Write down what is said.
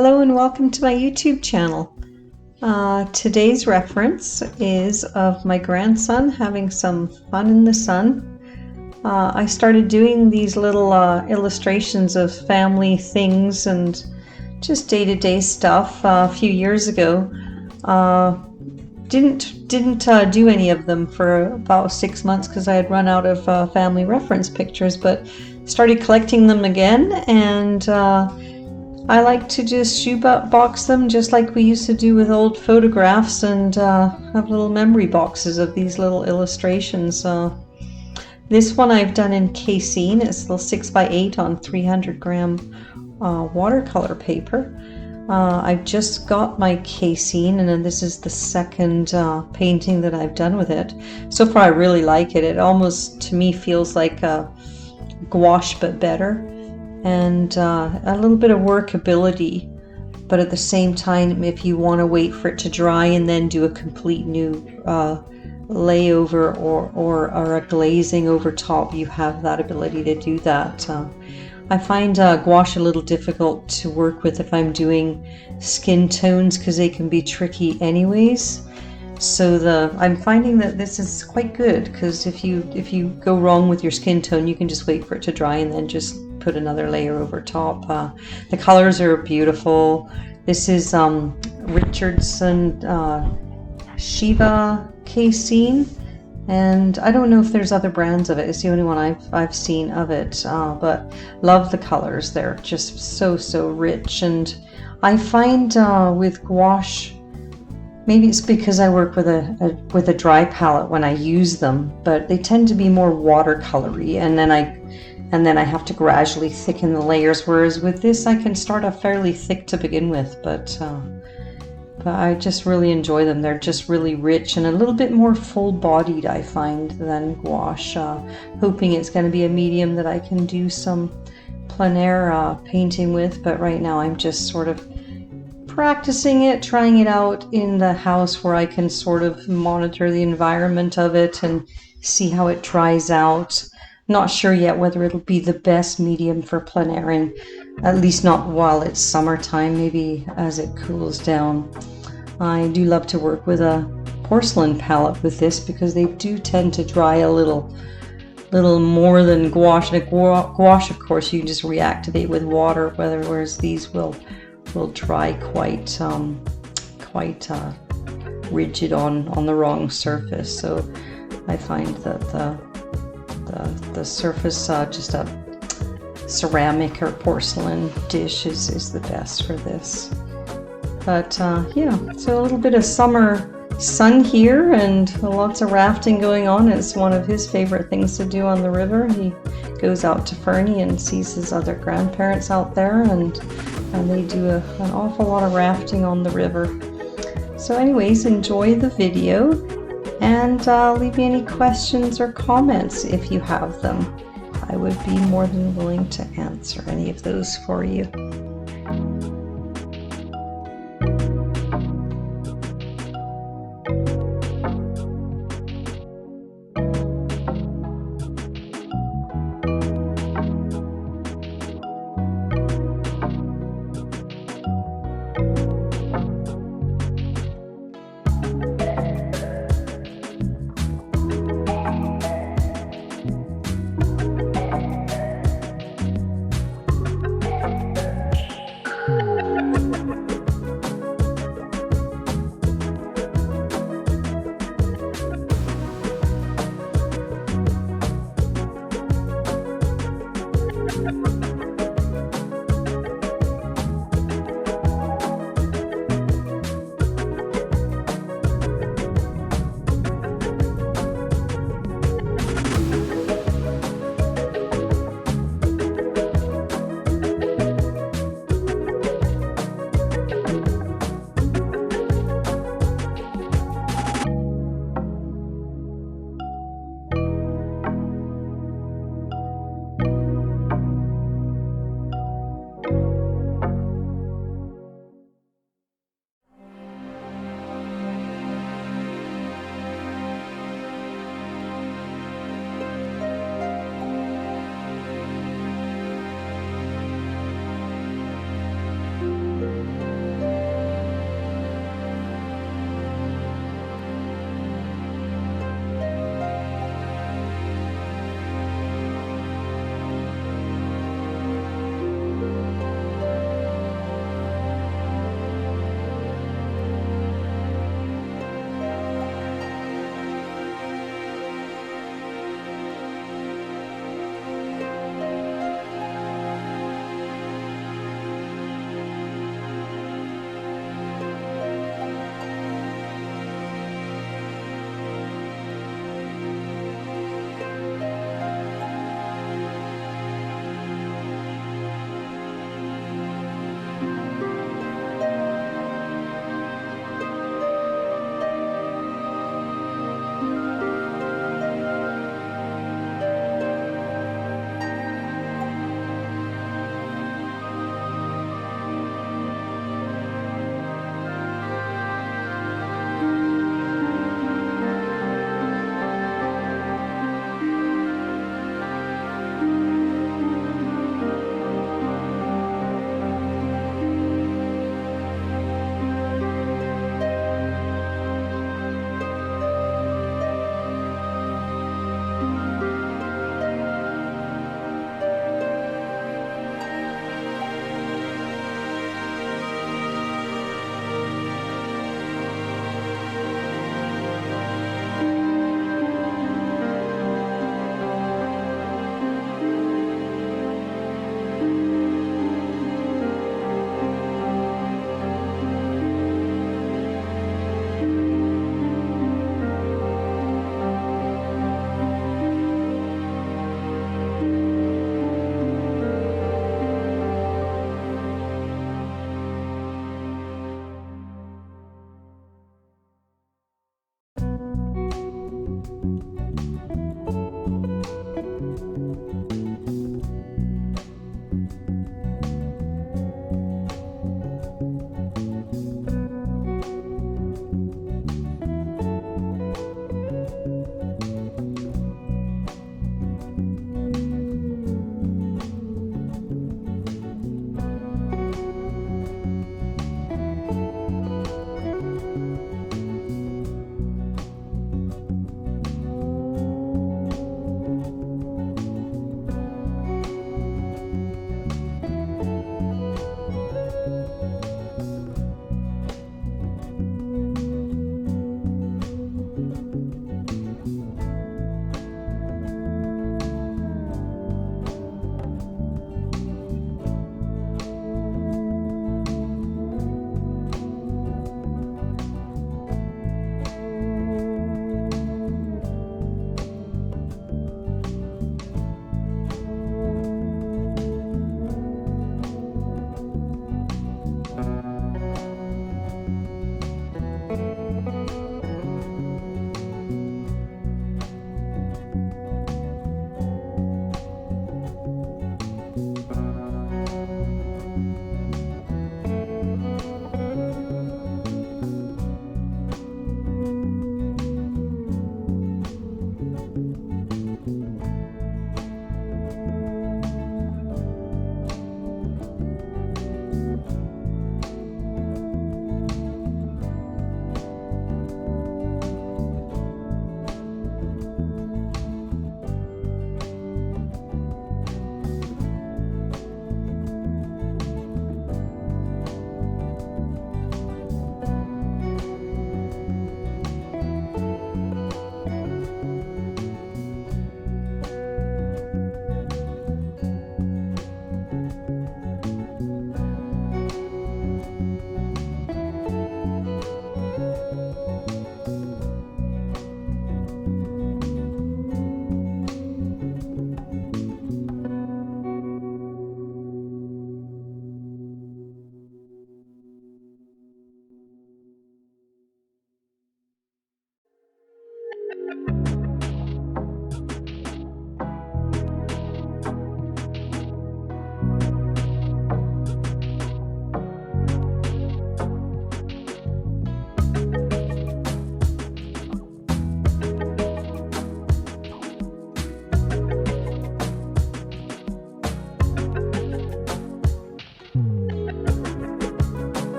Hello and welcome to my YouTube channel. Today's reference is of my grandson having some fun in the sun. I started doing these little illustrations of family things and just day-to-day stuff a few years ago. Didn't do any of them for about 6 months because I had run out of family reference pictures, but started collecting them again, and I like to just shoebox them just like we used to do with old photographs, and have little memory boxes of these little illustrations. This one I've done in Casein. It's a little 6x8 on 300-gram watercolor paper. I've just got my Casein, and then this is the second painting that I've done with it. So far I really like it. It almost to me feels like gouache but better, and a little bit of workability, but at the same time, if you want to wait for it to dry and then do a complete new layover or a glazing over top, you have that ability to do that. I find gouache a little difficult to work with if I'm doing skin tones because they can be tricky anyways. So I'm finding that this is quite good, because if you go wrong with your skin tone, you can just wait for it to dry and then just put another layer over top. The colors are beautiful. This is Richardson Shiva Casein, and I don't know if there's other brands of it. It's the only one I've seen of it, but love the colors. They're just so rich. And I find with gouache, maybe it's because I work with a dry palette when I use them, but they tend to be more watercolory, and then I have to gradually thicken the layers, whereas with this I can start off fairly thick to begin with, but I just really enjoy them. They're just really rich and a little bit more full-bodied, I find, than gouache. Hoping it's going to be a medium that I can do some pleinair painting with, but right now I'm just sort of practicing it, trying it out in the house where I can sort of monitor the environment of it and see how it dries out. Not sure yet whether it'll be the best medium for pleinairing, at least not while it's summertime, maybe as it cools down. I do love to work with a porcelain palette with this because they do tend to dry a little more than gouache. And gouache, of course, you can just reactivate with water, whereas these will dry quite rigid on the wrong surface. So I find that the surface, just a ceramic or porcelain dish, is the best for this. But yeah, so a little bit of summer sun here and lots of rafting going on. It's one of his favorite things to do on the river. He goes out to Fernie and sees his other grandparents out there, and they do an awful lot of rafting on the river. So anyways, enjoy the video, and leave me any questions or comments if you have them. I would be more than willing to answer any of those for you.